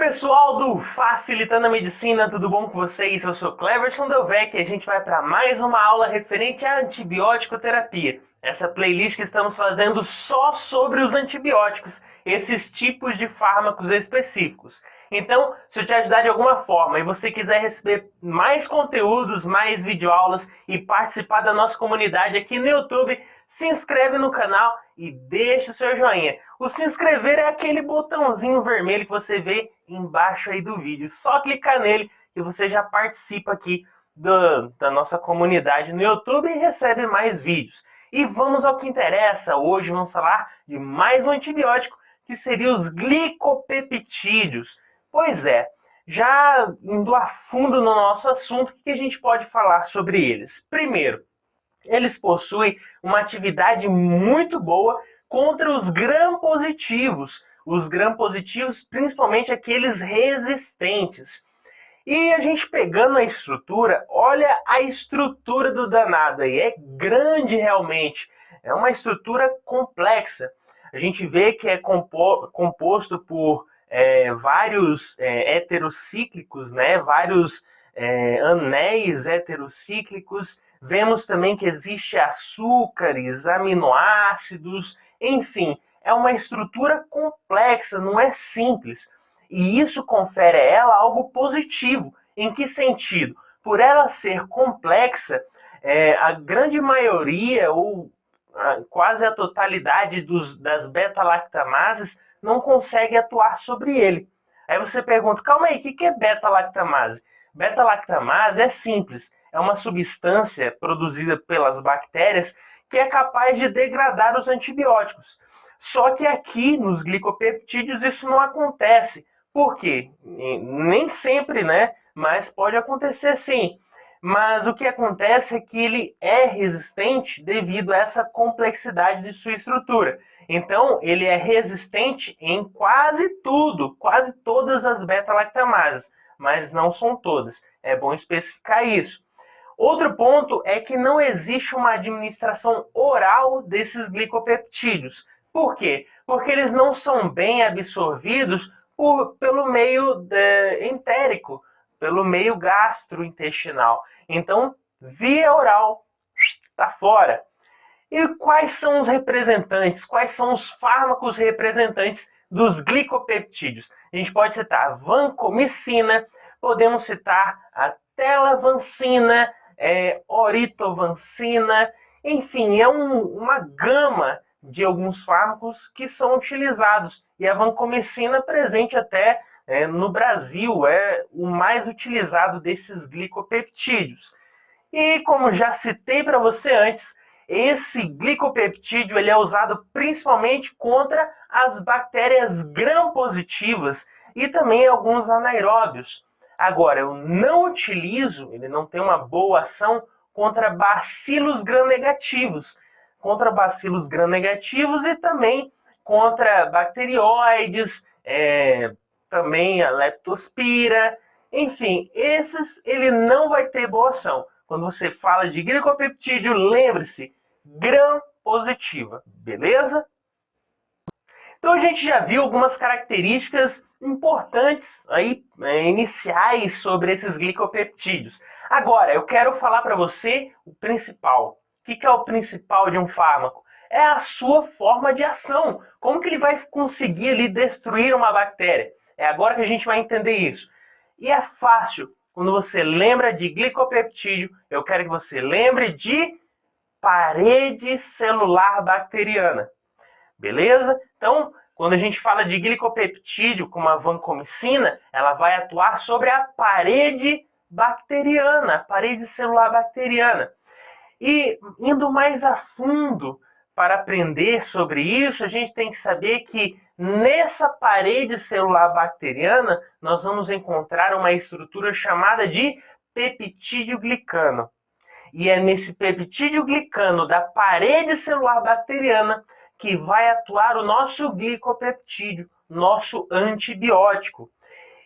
pessoal do Facilitando a Medicina, tudo bom com vocês? Eu sou Cleverson Delvec e a gente vai para mais uma aula referente à antibiótico terapia. Essa playlist que estamos fazendo só sobre os antibióticos, esses tipos de fármacos específicos. Então, se eu te ajudar de alguma forma e você quiser receber mais conteúdos, mais videoaulas e participar da nossa comunidade aqui no YouTube, se inscreve no canal e deixa o seu joinha. O se inscrever é aquele botãozinho vermelho que você vê embaixo aí do vídeo. Só clicar nele que você já participa aqui da nossa comunidade no YouTube e recebe mais vídeos. E vamos ao que interessa. Hoje vamos falar de mais um antibiótico, que seria os glicopeptídeos. Pois é, já indo a fundo no nosso assunto, o que a gente pode falar sobre eles? Primeiro, eles possuem uma atividade muito boa contra os gram-positivos. Os gram-positivos, principalmente aqueles resistentes. E a gente pegando a estrutura, olha a estrutura do danado aí, é grande realmente, é uma estrutura complexa. A gente vê que é composto por vários heterocíclicos, né? Vários anéis heterocíclicos. Vemos também que existe açúcares, aminoácidos, enfim, é uma estrutura complexa, não é simples. E isso confere a ela algo positivo. Em que sentido? Por ela ser complexa, a grande maioria, ou quase a totalidade das beta-lactamases não consegue atuar sobre ele. Aí você pergunta, calma aí, o que é beta-lactamase? Beta-lactamase é simples, é uma substância produzida pelas bactérias que é capaz de degradar os antibióticos. Só que aqui nos glicopeptídeos isso não acontece. Por quê? Nem sempre, né? Mas pode acontecer sim. Mas o que acontece é que ele é resistente devido a essa complexidade de sua estrutura. Então, ele é resistente em quase tudo, quase todas as beta-lactamases, mas não são todas. É bom especificar isso. Outro ponto é que não existe uma administração oral desses glicopeptídeos. Por quê? Porque eles não são bem absorvidos pelo meio entérico, pelo meio gastrointestinal. Então, via oral, está fora. E quais são os representantes? Quais são os fármacos representantes dos glicopeptídeos? A gente pode citar a vancomicina, podemos citar a telavancina, oritovancina, enfim, é uma gama de alguns fármacos que são utilizados. E a vancomicina presente até no Brasil, é o mais utilizado desses glicopeptídeos. E como já citei para você antes, esse glicopeptídeo ele é usado principalmente contra as bactérias gram-positivas e também alguns anaeróbios. Agora, eu não utilizo, ele não tem uma boa ação contra bacilos gram-negativos. Contra bacilos gram-negativos e também contra bacterióides, também a leptospira. Enfim, esses ele não vai ter boa ação. Quando você fala de glicopeptídeo, lembre-se, gram-positiva, beleza? Então a gente já viu algumas características importantes aí, iniciais sobre esses glicopeptídeos. Agora, eu quero falar para você o principal. O que é o principal de um fármaco? É a sua forma de ação. Como que ele vai conseguir ali destruir uma bactéria? É agora que a gente vai entender isso. E é fácil. Quando você lembra de glicopeptídeo, eu quero que você lembre de parede celular bacteriana. Beleza? Então, quando a gente fala de glicopeptídeo, como a vancomicina, ela vai atuar sobre a parede bacteriana, a parede celular bacteriana. E indo mais a fundo para aprender sobre isso, a gente tem que saber que nessa parede celular bacteriana nós vamos encontrar uma estrutura chamada de peptídeo glicano. E é nesse peptídeo glicano da parede celular bacteriana que vai atuar o nosso glicopeptídeo, nosso antibiótico.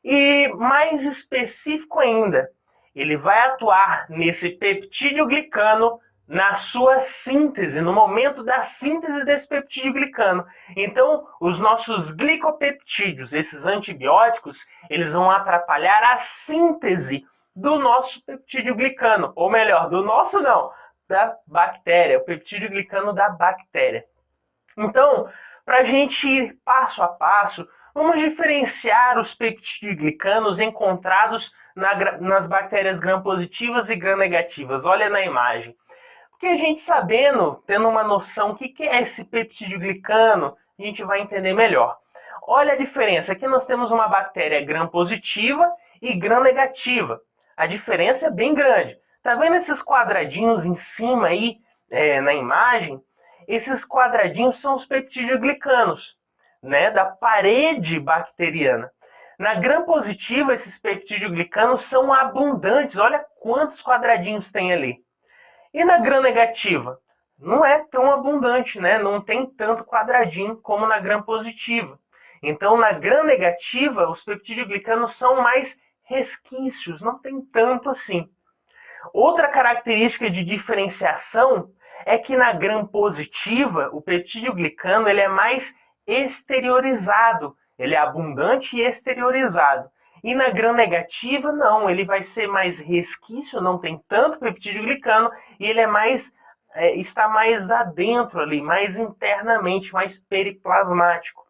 E mais específico ainda, ele vai atuar nesse peptídeo glicano na sua síntese, no momento da síntese desse peptídeo glicano. Então, os nossos glicopeptídeos, esses antibióticos, eles vão atrapalhar a síntese do nosso peptídeo glicano, ou melhor, do nosso não, da bactéria, o peptídeo glicano da bactéria. Então, para a gente ir passo a passo, vamos diferenciar os peptidoglicanos encontrados nas bactérias gram-positivas e gram-negativas. Olha na imagem. Porque a gente sabendo, tendo uma noção do que é esse peptidoglicano, a gente vai entender melhor. Olha a diferença. Aqui nós temos uma bactéria gram-positiva e gram-negativa. A diferença é bem grande. Tá vendo esses quadradinhos em cima aí na imagem? Esses quadradinhos são os peptidoglicanos, né, da parede bacteriana. Na gram-positiva, esses peptidoglicanos são abundantes. Olha quantos quadradinhos tem ali. E na gram-negativa? Não é tão abundante, né? Não tem tanto quadradinho como na gram-positiva. Então, na gram-negativa, os peptidoglicanos são mais resquícios, não tem tanto assim. Outra característica de diferenciação é que na gram-positiva, o peptidoglicano ele é mais exteriorizado, ele é abundante e exteriorizado. E na gram-negativa, não, ele vai ser mais resquício, não tem tanto peptidoglicano e ele está mais adentro ali, mais internamente, mais periplasmático.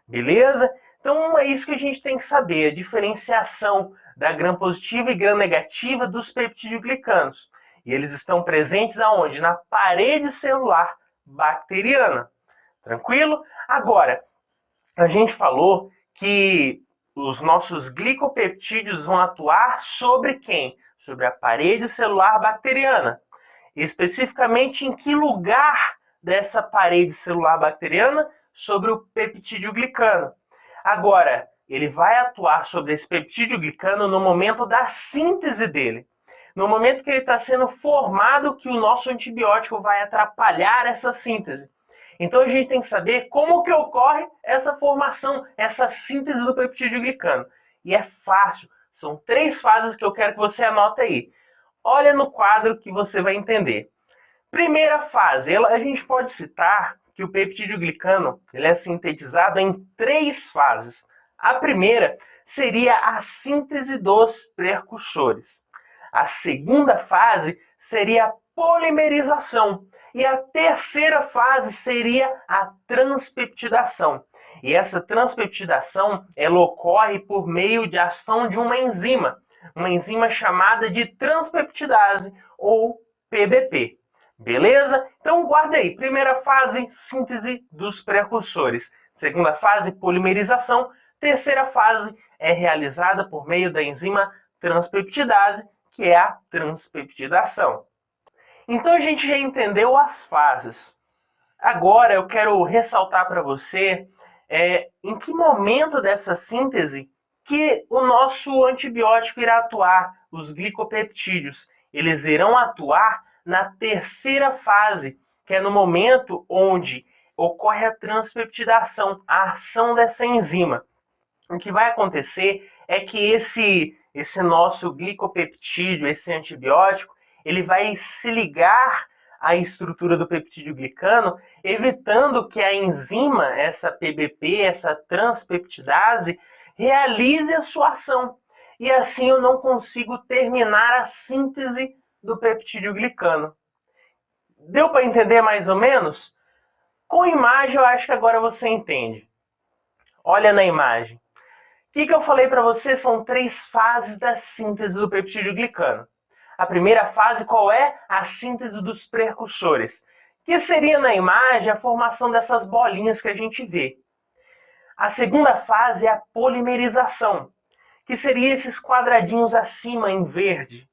Beleza? Então é isso que a gente tem que saber, a diferenciação da gram-positiva e gram-negativa dos peptidoglicanos. E eles estão presentes aonde? Na parede celular bacteriana. Tranquilo? Agora, a gente falou que os nossos glicopeptídeos vão atuar sobre quem? Sobre a parede celular bacteriana. Especificamente em que lugar dessa parede celular bacteriana? Sobre o peptidoglicano. Agora, ele vai atuar sobre esse peptidoglicano no momento da síntese dele. No momento que ele está sendo formado, que o nosso antibiótico vai atrapalhar essa síntese. Então a gente tem que saber como que ocorre essa formação, essa síntese do peptidoglicano. E é fácil, são 3 fases que eu quero que você anote aí. Olha no quadro que você vai entender. Primeira fase, a gente pode citar que o peptidoglicano ele é sintetizado em 3 fases. A primeira seria a síntese dos precursores. A segunda fase seria a polimerização. E a terceira fase seria a transpeptidação. E essa transpeptidação ela ocorre por meio de ação de uma enzima chamada de transpeptidase ou PBP. Beleza? Então guarda aí. Primeira fase, síntese dos precursores. Segunda fase, polimerização. Terceira fase é realizada por meio da enzima transpeptidase, que é a transpeptidação. Então a gente já entendeu as fases. Agora eu quero ressaltar para você em que momento dessa síntese que o nosso antibiótico irá atuar, os glicopeptídeos. Eles irão atuar na terceira fase, que é no momento onde ocorre a transpeptidação, a ação dessa enzima. O que vai acontecer é que esse nosso glicopeptídeo, esse antibiótico, ele vai se ligar à estrutura do peptidoglicano, evitando que a enzima, essa PBP, essa transpeptidase, realize a sua ação. E assim eu não consigo terminar a síntese do peptidoglicano. Deu para entender mais ou menos? Com imagem eu acho que agora você entende. Olha na imagem. O que eu falei para você? São 3 fases da síntese do peptidoglicano. A primeira fase, qual é? A síntese dos precursores, que seria na imagem a formação dessas bolinhas que a gente vê. A segunda fase é a polimerização, que seria esses quadradinhos acima em verde.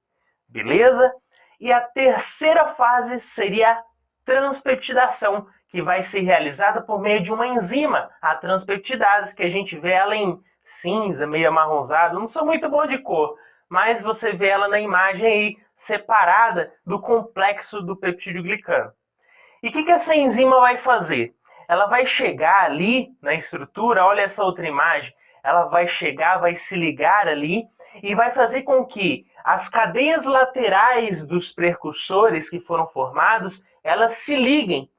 Beleza? E a terceira fase seria a transpeptidação, que vai ser realizada por meio de uma enzima, a transpeptidase, que a gente vê ela em cinza, meio amarronzado. Não sou muito bom de cor, mas você vê ela na imagem aí, separada do complexo do peptidoglicano. E o que essa enzima vai fazer? Ela vai chegar ali na estrutura, olha essa outra imagem, ela vai chegar, vai se ligar ali e vai fazer com que as cadeias laterais dos precursores que foram formados, elas se liguem.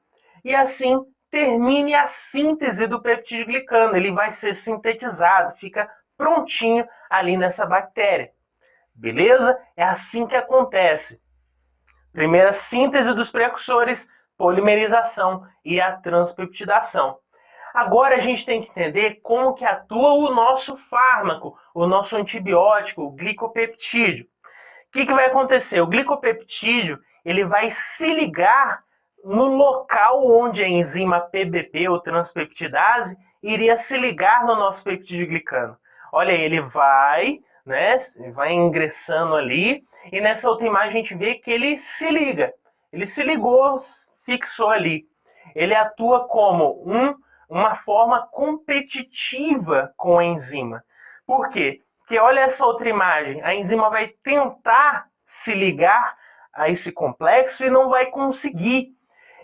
E assim termine a síntese do peptídeo glicano. Ele vai ser sintetizado, fica prontinho ali nessa bactéria. Beleza? É assim que acontece. Primeira síntese dos precursores, polimerização e a transpeptidação. Agora a gente tem que entender como que atua o nosso fármaco, o nosso antibiótico, o glicopeptídeo. O que vai acontecer? O glicopeptídeo ele vai se ligar no local onde a enzima PBP, ou transpeptidase, iria se ligar no nosso peptídeo glicano. Olha aí, ele vai ingressando ali, e nessa outra imagem a gente vê que ele se liga. Ele se ligou, fixou ali. Ele atua como uma forma competitiva com a enzima. Por quê? Porque olha essa outra imagem, a enzima vai tentar se ligar a esse complexo e não vai conseguir.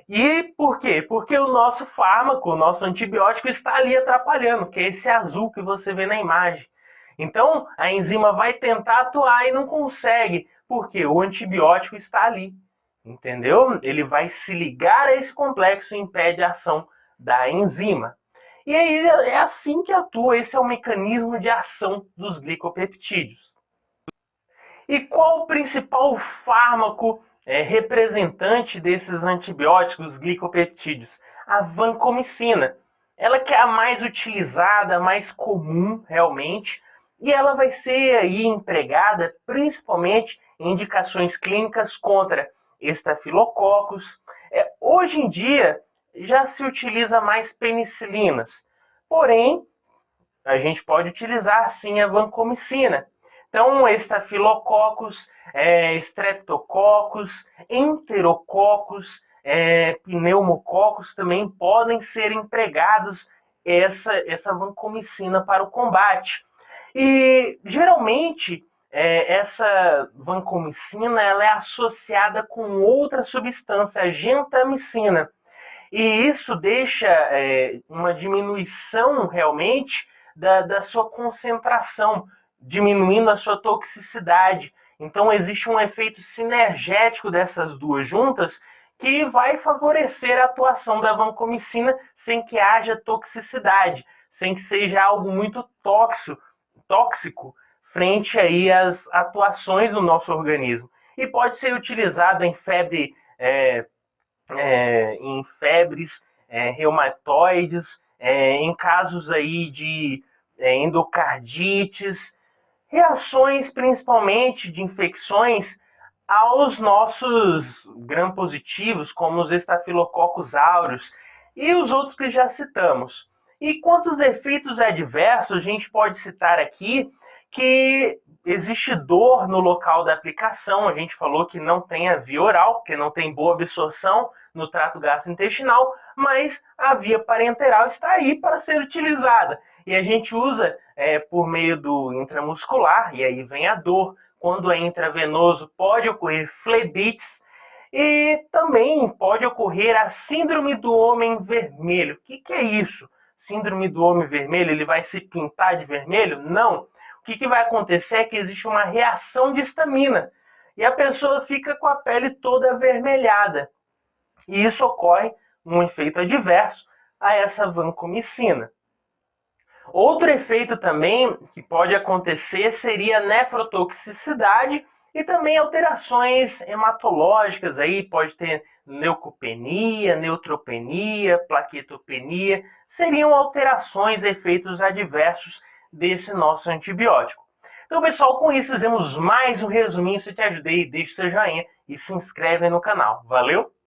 E por quê? Porque o nosso fármaco, o nosso antibiótico está ali atrapalhando, que é esse azul que você vê na imagem. Então, a enzima vai tentar atuar e não consegue, porque o antibiótico está ali. Entendeu? Ele vai se ligar a esse complexo e impede a ação da enzima. E aí é assim que atua, esse é o mecanismo de ação dos glicopeptídeos. E qual o principal fármaco representante desses antibióticos glicopeptídeos? A vancomicina. Ela que é a mais utilizada, a mais comum realmente, e ela vai ser aí empregada principalmente em indicações clínicas contra estafilococos. Hoje em dia já se utiliza mais penicilinas, porém a gente pode utilizar sim a vancomicina. Então, estafilococos, streptococos, enterococos, pneumococos também podem ser empregados essa vancomicina para o combate. E geralmente essa vancomicina ela é associada com outra substância, a gentamicina. E isso deixa uma diminuição realmente da sua concentração, diminuindo a sua toxicidade. Então existe um efeito sinergético dessas duas juntas que vai favorecer a atuação da vancomicina sem que haja toxicidade, sem que seja algo muito tóxico frente aí às atuações do nosso organismo. E pode ser utilizado em em febres reumatoides, em casos aí de endocardites, reações principalmente de infecções aos nossos gram-positivos, como os estafilococos áureos e os outros que já citamos. E quanto aos efeitos adversos, a gente pode citar aqui que existe dor no local da aplicação. A gente falou que não tem a via oral, porque não tem boa absorção no trato gastrointestinal, mas a via parenteral está aí para ser utilizada. E a gente usa por meio do intramuscular, e aí vem a dor. Quando é intravenoso, pode ocorrer flebites, e também pode ocorrer a síndrome do homem vermelho. O que é isso? Síndrome do homem vermelho, ele vai se pintar de vermelho? Não. O que vai acontecer é que existe uma reação de histamina e a pessoa fica com a pele toda avermelhada. E isso ocorre um efeito adverso a essa vancomicina. Outro efeito também que pode acontecer seria a nefrotoxicidade e também alterações hematológicas. Aí pode ter leucopenia, neutropenia, plaquetopenia. Seriam alterações, efeitos adversos desse nosso antibiótico. Então, pessoal, com isso fizemos mais um resuminho. Se te ajudei, deixe seu joinha e se inscreve no canal. Valeu!